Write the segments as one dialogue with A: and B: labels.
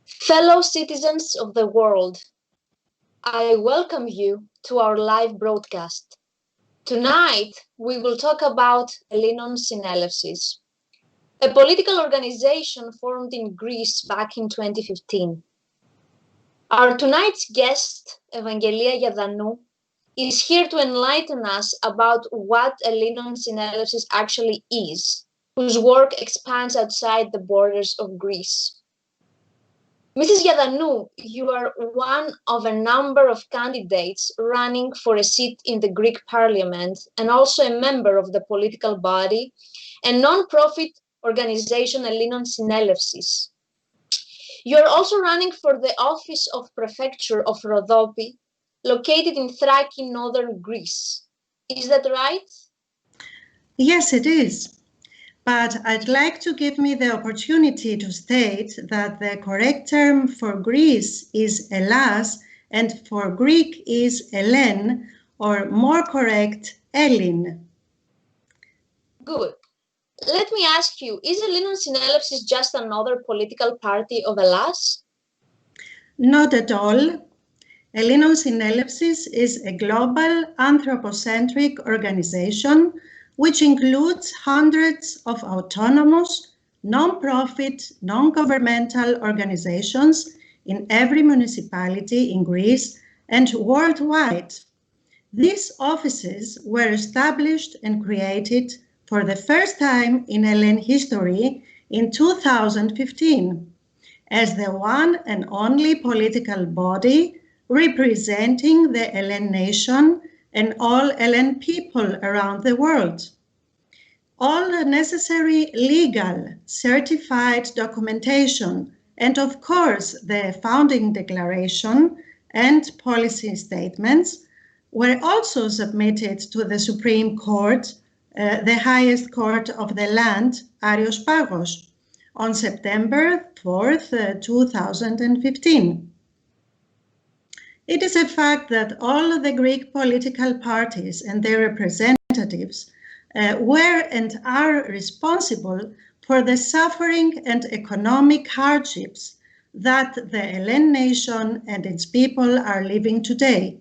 A: Fellow citizens of the world, I welcome you to our live broadcast. Tonight, we will talk about Ellinon Synelevsis, a political organization formed in Greece back in 2015. Our tonight's guest, Evangelia Giadanou, is here to enlighten us about what Ellinon Synelevsis actually is, whose work expands outside the borders of Greece. Mrs. Giadanou, you are one of a number of candidates running for a seat in the Greek parliament and also a member of the political body and non-profit organization Ellinon Synelevsis. You are also running for the office of Prefecture of Rhodope, located in Thrace, northern Greece. Is that right?
B: Yes, it is. But I'd like to give me the opportunity to state that the correct term for Greece is Hellas and for Greek is Hellen, or more correct, Ellin.
A: Good. Let me ask you, is Ellinon Synelevsis just another political party of Hellas?
B: Not at all. Ellinon Synelevsis is a global anthropocentric organization which includes hundreds of autonomous, non-profit, non-governmental organizations in every municipality in Greece and worldwide. These offices were established and created for the first time in Hellenic history in 2015 as the one and only political body representing the Hellenic nation and all Hellenic people around the world. All necessary legal, certified documentation, and of course the founding declaration and policy statements were also submitted to the Supreme Court, the highest court of the land, Arios Pagos, on September 4th, 2015. It is a fact that all the Greek political parties and their representatives were and are responsible for the suffering and economic hardships that the Hellenic nation and its people are living today.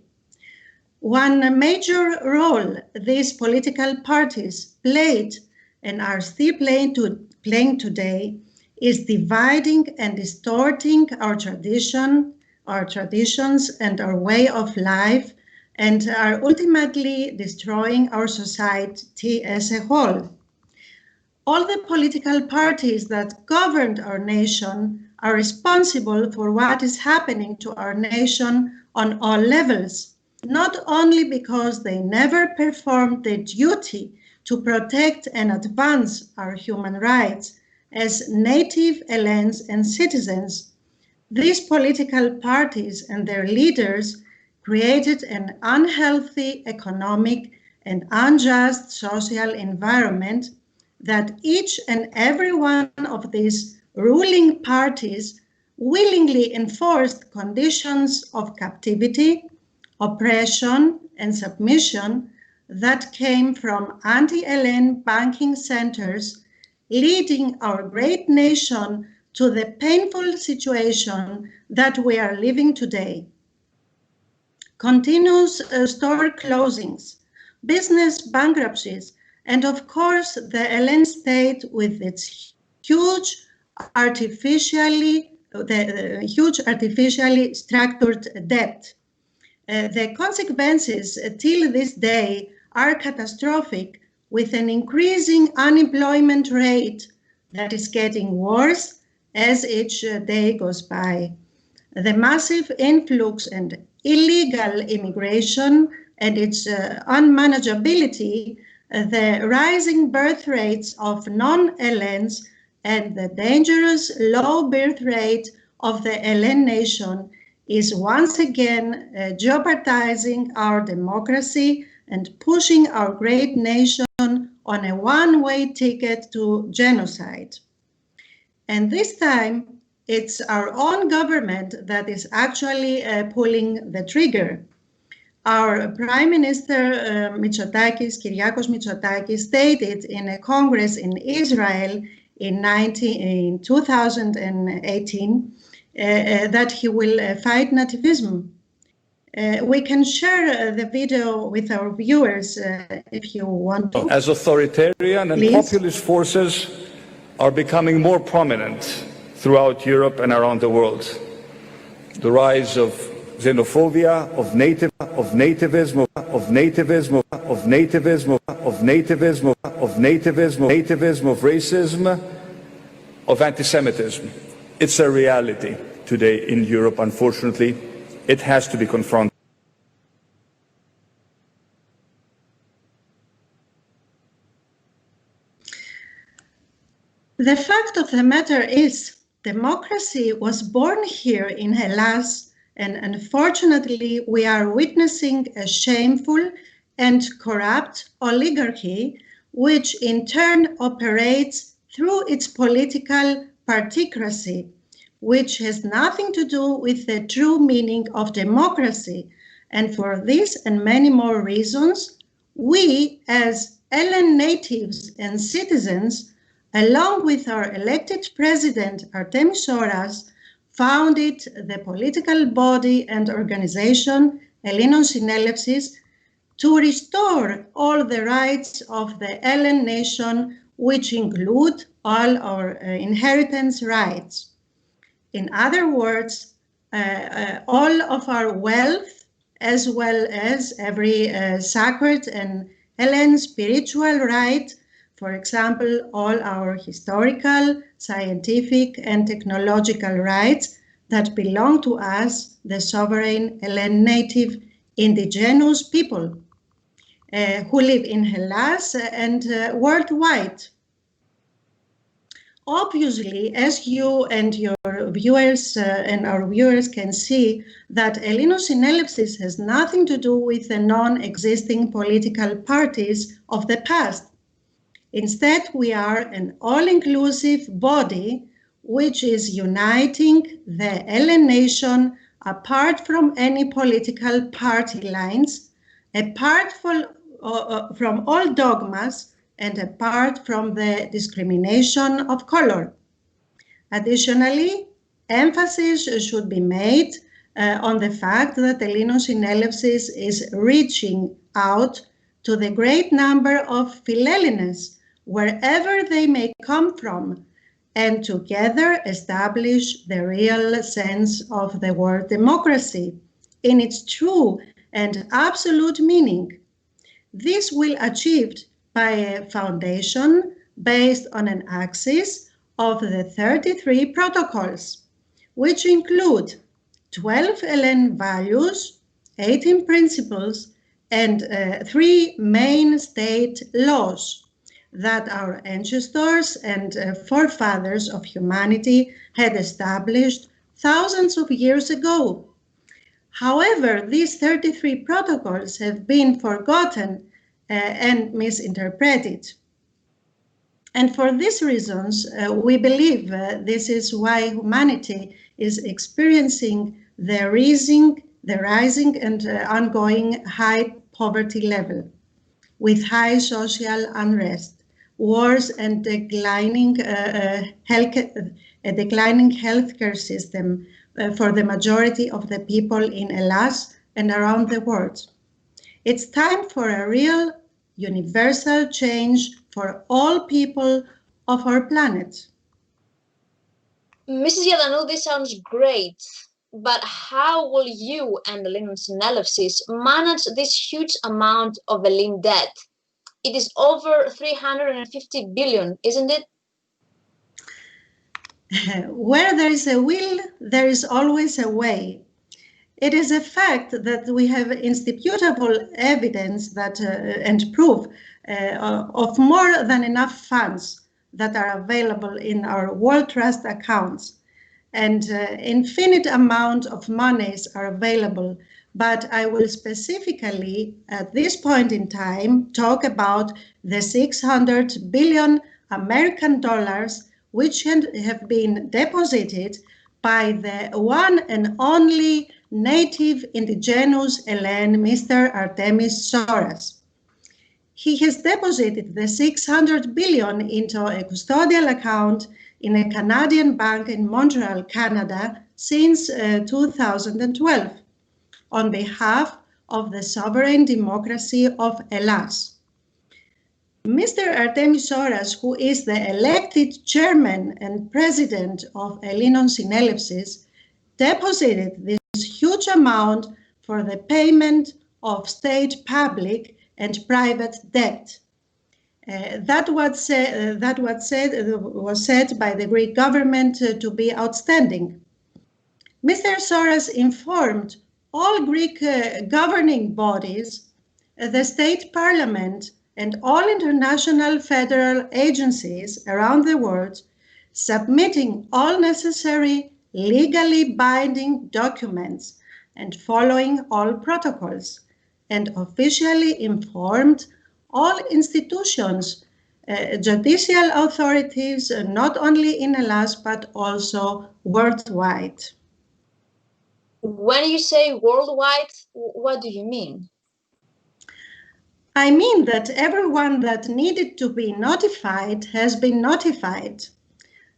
B: One major role these political parties played and are still playing today is dividing and distorting our traditions and our way of life, and are ultimately destroying our society as a whole. All the political parties that governed our nation are responsible for what is happening to our nation on all levels, not only because they never performed their duty to protect and advance our human rights as native Hellenes and citizens. These political parties and their leaders created an unhealthy economic and unjust social environment that each and every one of these ruling parties willingly enforced conditions of captivity, oppression, and submission that came from anti-Hellenic banking centers, leading our great nation to the painful situation that we are living today. Continuous store closings, business bankruptcies, and of course the Hellenic state with its huge artificially structured debt. The consequences till this day are catastrophic, with an increasing unemployment rate that is getting worse as each day goes by. The massive influx and illegal immigration and its unmanageability, the rising birth rates of non-Hellenes, and the dangerous low birth rate of the Hellenic nation is once again jeopardizing our democracy and pushing our great nation on a one-way ticket to genocide. And this time, it's our own government that is actually pulling the trigger. Our Prime Minister Kyriakos Mitsotakis stated in a Congress in Israel in 2018 that he will fight nativism. We can share the video with our viewers if you want to.
C: As authoritarian and populist forces are becoming more prominent throughout Europe and around the world, the rise of xenophobia, of nativism, of racism, of anti-Semitism. It's a reality today in Europe, unfortunately. It has to be confronted.
B: The fact of the matter is, democracy was born here in Hellas, and unfortunately we are witnessing a shameful and corrupt oligarchy, which in turn operates through its political particracy, which has nothing to do with the true meaning of democracy. And for this and many more reasons, we as Hellen natives and citizens, along with our elected president, ΑΝ.ΜΑΚΕΔΟΝΙΑS Soras, founded the political body and organization Ellinon Synelevsis to restore all the rights of the Hellen nation, which include all our inheritance rights. In other words, all of our wealth, as well as every sacred and Hellen spiritual right, for example, all our historical, scientific, and technological rights that belong to us, the sovereign Hellen native indigenous people who live in Hellas and worldwide. Obviously, as you and your viewers and our viewers can see, that Ellinon Synelevsis has nothing to do with the non-existing political parties of the past. Instead, we are an all-inclusive body which is uniting the Hellen nation apart from any political party lines, apart from all dogmas, and apart from the discrimination of color. Additionally, emphasis should be made on the fact that Ellinon Synelevsis is reaching out to the great number of Philhellenes, wherever they may come from, and together establish the real sense of the word democracy in its true and absolute meaning. This will be achieved by a foundation based on an axis of the 33 protocols, which include 12 Hellen values, 18 principles, and 3 main state laws that our ancestors and forefathers of humanity had established thousands of years ago. However, these 33 protocols have been forgotten and misinterpreted. And for these reasons, we believe this is why humanity is experiencing the rising and ongoing high poverty level, with high social unrest, wars, and declining healthcare system for the majority of the people in Hellas and around the world. It's time for a real universal change for all people of our planet.
A: Mrs. Yadanou, this sounds great, but how will you and Ellinon Synelevsis manage this huge amount of Hellen debt? It is over 350 billion, isn't it?
B: Where there is a will, there is always a way. It is a fact that we have indisputable evidence that and proof of more than enough funds that are available in our World Trust accounts, and infinite amount of monies are available. But I will specifically, at this point in time, talk about the 600 billion American dollars which have been deposited by the one and only native indigenous Hellen, Mr. ΑΝ.ΜΑΚΕΔΟΝΙΑS-Soras. he has deposited the 600 billion into a custodial account in a Canadian bank in Montreal, Canada, since 2012, on behalf of the sovereign democracy of E.SY. Mr. Artemis Soras, who is the elected chairman and president of Ellinon Synelevsis, deposited this huge amount for the payment of state public and private debt. That was said by the Greek government to be outstanding. Mr. Soras informed all Greek governing bodies, the state parliament, and all international federal agencies around the world, submitting all necessary legally binding documents and following all protocols, and officially informed all institutions, judicial authorities, not only in E.SY, but also worldwide.
A: When you say worldwide, what do you mean?
B: I mean that everyone that needed to be notified has been notified.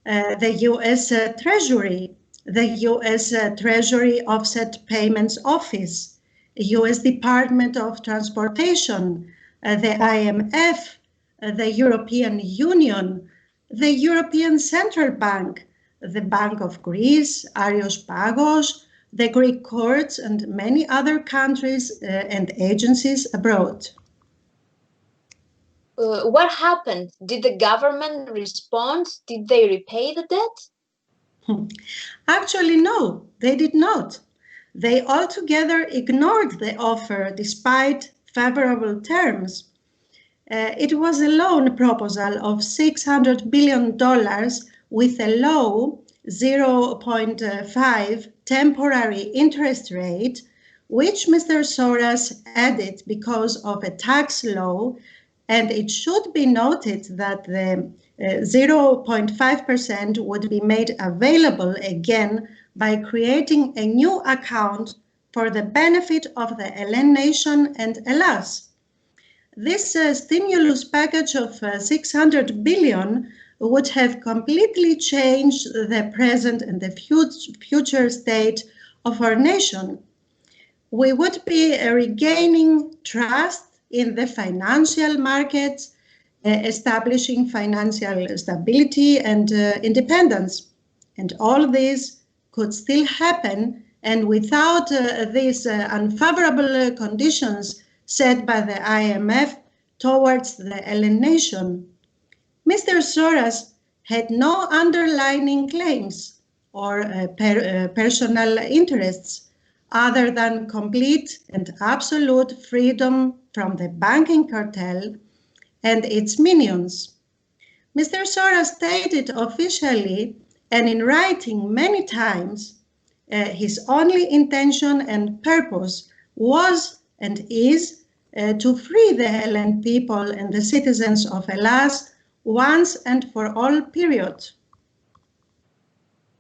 B: The U.S. Treasury, the U.S. Treasury Offset Payments Office, U.S. Department of Transportation, the IMF, the European Union, the European Central Bank, the Bank of Greece, Areospagos, the Greek courts, and many other countries and agencies abroad.
A: What happened? Did the government respond? Did they repay the debt?
B: Actually, no, they did not. They altogether ignored the offer despite favorable terms. It was a loan proposal of $600 billion with a low 0.5 temporary interest rate, which Mr. Soras added because of a tax law. And it should be noted that the 0.5% would be made available again by creating a new account for the benefit of the Hellene nation and E.SY. This stimulus package of 600 billion would have completely changed the present and the future state of our nation. We would be regaining trust in the financial markets, establishing financial stability and independence. And all this could still happen, and without these unfavorable conditions set by the IMF towards the Hellene nation. Mr. Soras had no underlying claims or personal interests other than complete and absolute freedom from the banking cartel and its minions. Mr. Soras stated officially and in writing many times his only intention and purpose was and is to free the Hellene people and the citizens of Hellas once and for all, period.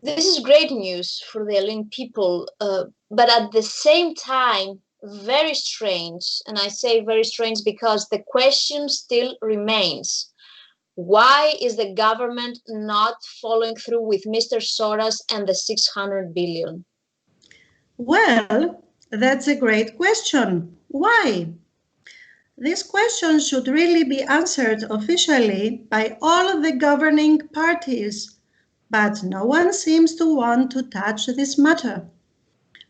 A: This is great news for the Hellene people, but at the same time, very strange. And I say very strange because the question still remains. Why is the government not following through with Mr. Soras and the 600 billion?
B: Well, that's a great question. Why? This question should really be answered officially by all of the governing parties, but no one seems to want to touch this matter.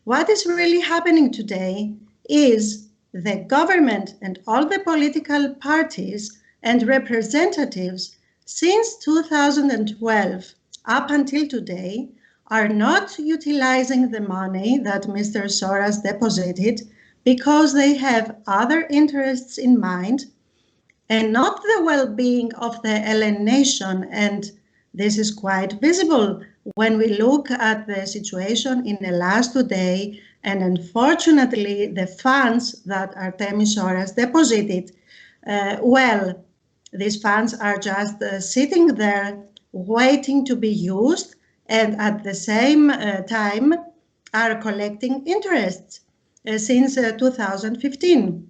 B: What is really happening today is the government and all the political parties and representatives since 2012 up until today are not utilizing the money that Mr. Soras deposited because they have other interests in mind and not the well-being of the Hellene nation. And this is quite visible when we look at the situation in Hellas today, and unfortunately the funds that Artemis Soras deposited, well, these funds are just sitting there waiting to be used, and at the same time are collecting interests since 2015.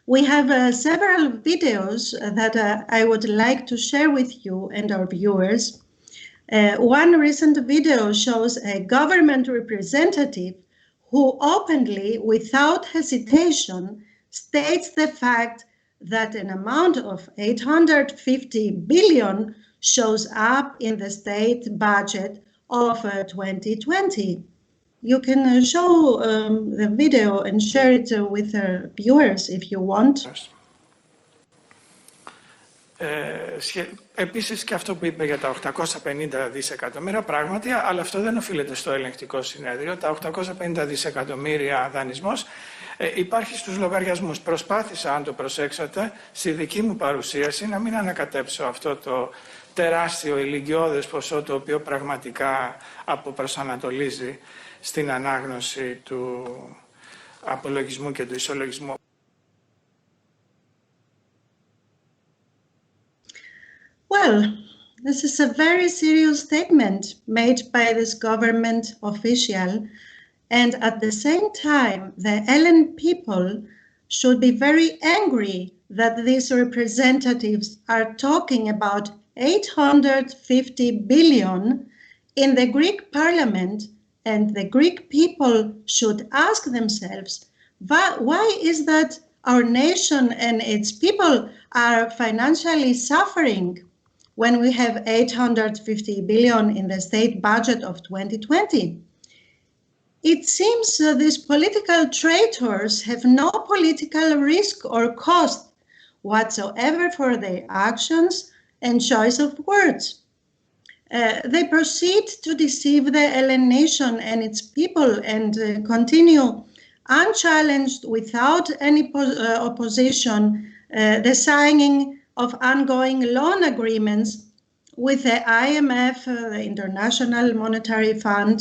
B: We have several videos that I would like to share with you and our viewers. One recent video shows a government representative who openly, without hesitation, states the fact that an amount of 850 billion shows up in the state budget of 2020. You can show the video and share it with our viewers if you want.
D: Επίσης και αυτό που είπε για τα 850 δισεκατομμύρια πράγματι, αλλά αυτό δεν οφείλεται στο ελεγκτικό συνέδριο. Τα 850 δισεκατομμύρια δανεισμός υπάρχει στους λογαριασμούς. Προσπάθησα, αν το προσέξατε, στη δική μου παρουσίαση να μην ανακατέψω αυτό το τεράστιο ηλικιώδες ποσό το οποίο πραγματικά αποπροσανατολίζει στην ανάγνωση του απολογισμού και του ισολογισμού.
B: Well, this is a very serious statement made by this government official, and at the same time, the Ellen people should be very angry that these representatives are talking about 850 billion in the Greek parliament, and the Greek people should ask themselves, why is that our nation and its people are financially suffering when we have 850 billion in the state budget of 2020. It seems these political traitors have no political risk or cost whatsoever for their actions and choice of words. They proceed to deceive the Ellen nation and its people and continue unchallenged without any opposition the signing of ongoing loan agreements with the IMF, the International Monetary Fund,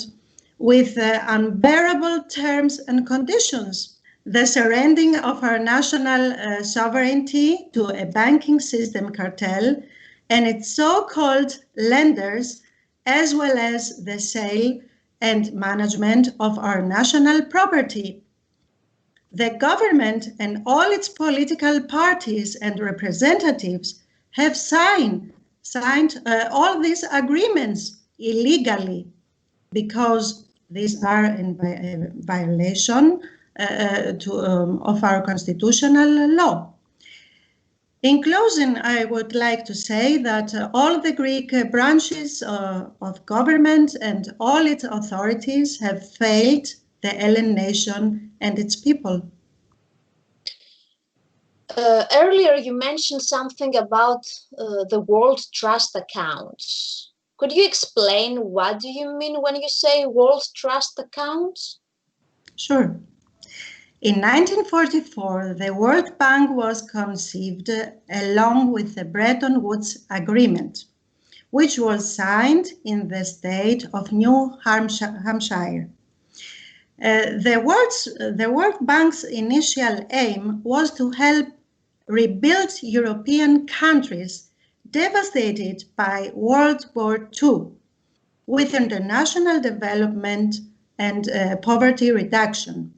B: with unbearable terms and conditions, the surrendering of our national sovereignty to a banking system cartel and its so-called lenders, as well as the sale and management of our national property. The government and all its political parties and representatives have signed all these agreements illegally because these are in violation of our constitutional law. In closing, I would like to say that all the Greek branches of government and all its authorities have failed the Ellen nation and its people.
A: Earlier you mentioned something about the World Trust accounts. Could you explain what do you mean when you say World Trust accounts?
B: Sure. In 1944, the World Bank was conceived along with the Bretton Woods Agreement, which was signed in the state of New Hampshire. The World Bank's initial aim was to help rebuild European countries devastated by World War II with international development and poverty reduction.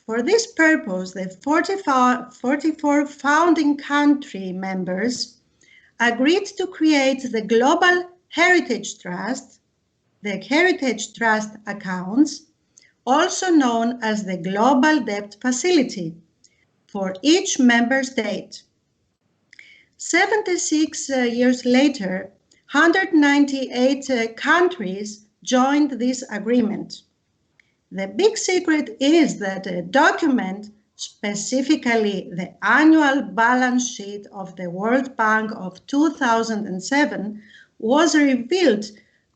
B: For this purpose, the 44 founding country members agreed to create the Global Heritage Trust, the Heritage Trust accounts, also known as the Global Debt Facility, for each member state. 76 years later, 198 countries joined this agreement. The big secret is that a document, specifically the annual balance sheet of the World Bank of 2007, was revealed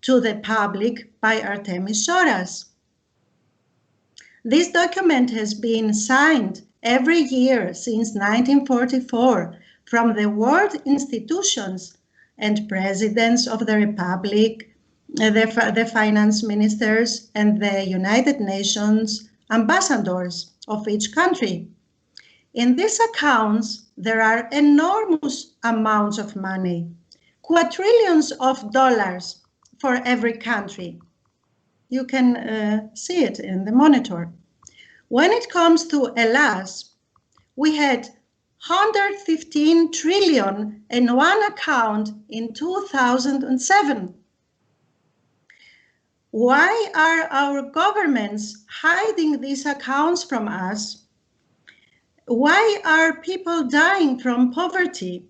B: to the public by Artemis Soras. This document has been signed every year since 1944 from the world institutions and presidents of the Republic, the finance ministers, and the United Nations ambassadors of each country. In these accounts, there are enormous amounts of money, quadrillions of dollars for every country. You can see it in the monitor. When it comes to Hellas, we had 115 trillion in one account in 2007. Why are our governments hiding these accounts from us? Why are people dying from poverty?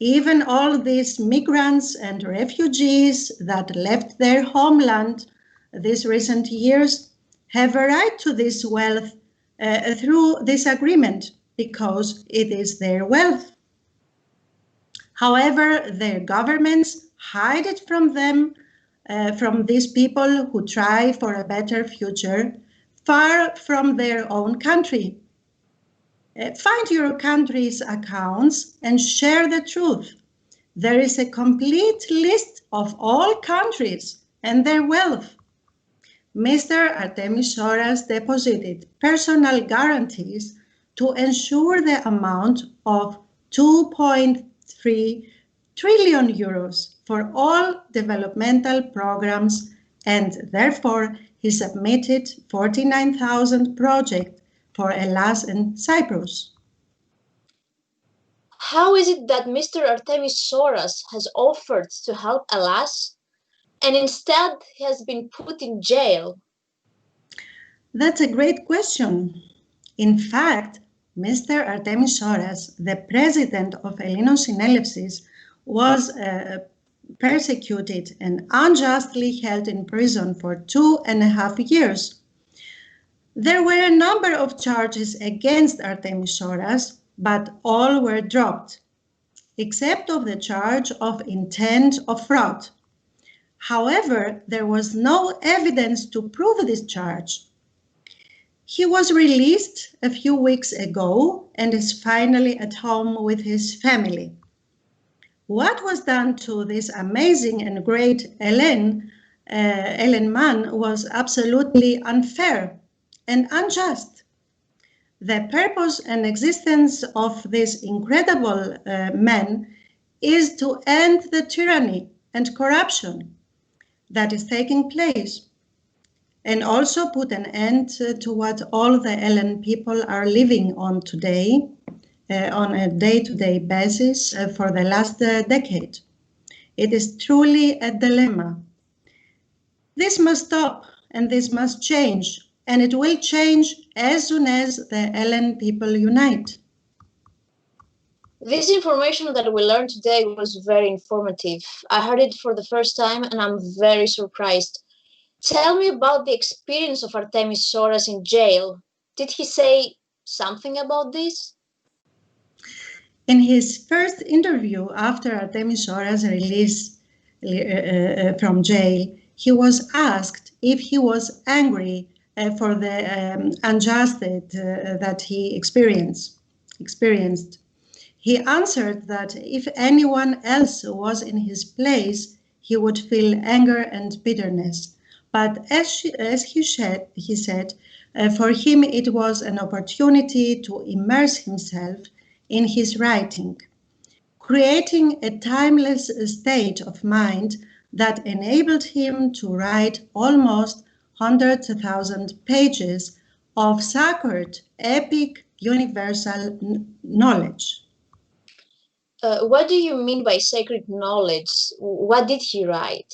B: Even all these migrants and refugees that left their homeland these recent years have a right to this wealth through this agreement because it is their wealth. However, their governments hide it from them, from these people who try for a better future far from their own country. Find your country's accounts and share the truth. There is a complete list of all countries and their wealth. Mr. Artemis Soras deposited personal guarantees to ensure the amount of 2.3 trillion euros for all developmental programs, and therefore he submitted 49,000 projects for Hellas and Cyprus.
A: How is it that Mr. Artemis Soras has offered to help Hellas and instead he has been put in jail?
B: That's a great question. In fact, Mr. Artemis Soras, the president of Ellinon Synelevsis, was persecuted and unjustly held in prison for 2.5 years. There were a number of charges against Artemis Soras, but all were dropped, except of the charge of intent of fraud. However, there was no evidence to prove this charge. He was released a few weeks ago and is finally at home with his family. What was done to this amazing and great Hellen man was absolutely unfair and unjust. The purpose and existence of this incredible man is to end the tyranny and corruption that is taking place, and also put an end to what all the Hellen people are living on today, on a day-to-day basis for the last decade. It is truly a dilemma. This must stop and this must change, and it will change as soon as the Hellen people unite.
A: This information that we learned today was very informative. I heard it for the first time and I'm very surprised. Tell me about the experience of Artemis Soras in jail. Did he say something about this?
B: In his first interview after Artemis Soras' release from jail, he was asked if he was angry for the injustice that he experienced. He answered that if anyone else was in his place, he would feel anger and bitterness. But as he said, for him it was an opportunity to immerse himself in his writing, creating a timeless state of mind that enabled him to write almost 100,000 pages of sacred, epic, universal knowledge.
A: What do you mean by sacred knowledge? What did he write?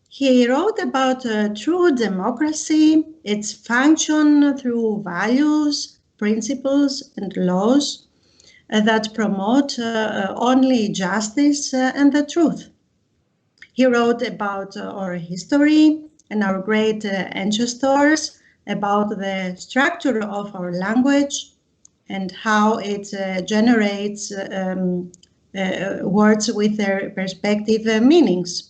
B: He wrote about true democracy, its function through values, principles, and laws that promote only justice and the truth. He wrote about our history and our great ancestors, about the structure of our language and how it generates words with their respective meanings.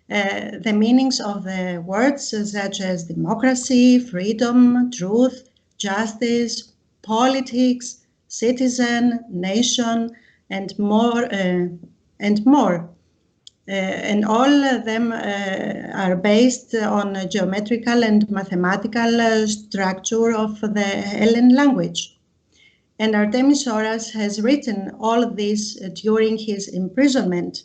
B: The meanings of the words such as democracy, freedom, truth, justice, politics, citizen, nation, and more. And all of them are based on a geometrical and mathematical structure of the Hellen language. And Artemis Soras has written all of this during his imprisonment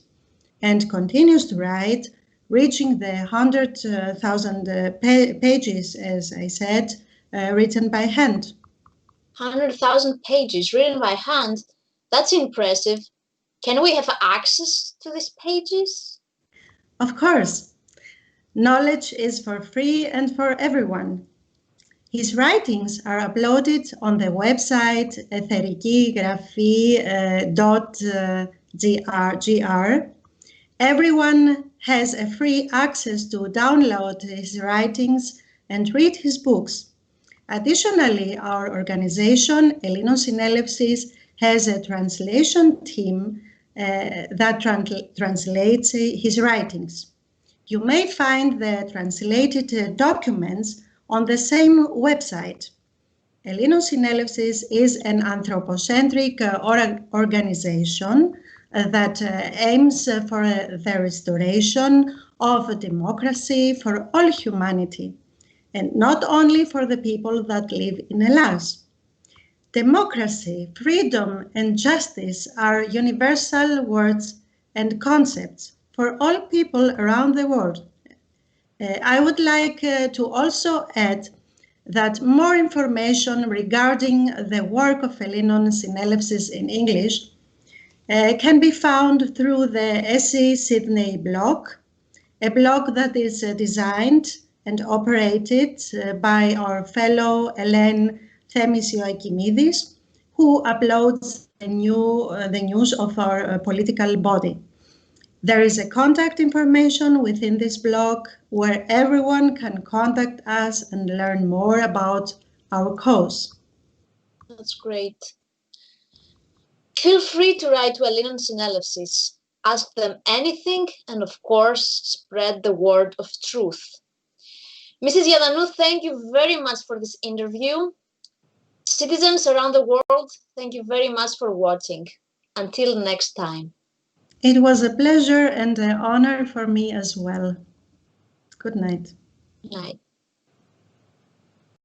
B: and continues to write, reaching the 100,000 pages, as I said, written by hand.
A: 100,000 pages written by hand. That's impressive. Can we have access to these pages?
B: Of course. Knowledge is for free and for everyone. His writings are uploaded on the website etherikigraphy.gr. Everyone has a free access to download his writings and read his books. Additionally, our organization, Ellinon Synelevsis, has a translation team that translates his writings. You may find the translated documents on the same website. Ellinon Synelevsis is an anthropocentric organization that aims for the restoration of democracy for all humanity, and not only for the people that live in Hellas. Democracy, freedom, and justice are universal words and concepts for all people around the world. I would like to also add that more information regarding the work of Ellinon Synelevsis in English can be found through the E.SY Sydney blog, a blog that is designed and operated by our fellow Ellen Themisio-Akimidis, who uploads the news of our political body. There is a contact information within this blog where everyone can contact us and learn more about our cause.
A: That's great. Feel free to write to Ellinon Synelevsis, ask them anything, and of course, spread the word of truth. Mrs. Yadanou, thank you very much for this interview. Citizens around the world, thank you very much for watching. Until next time.
B: It was a pleasure and an honor for me as well. Good night.
A: Good night.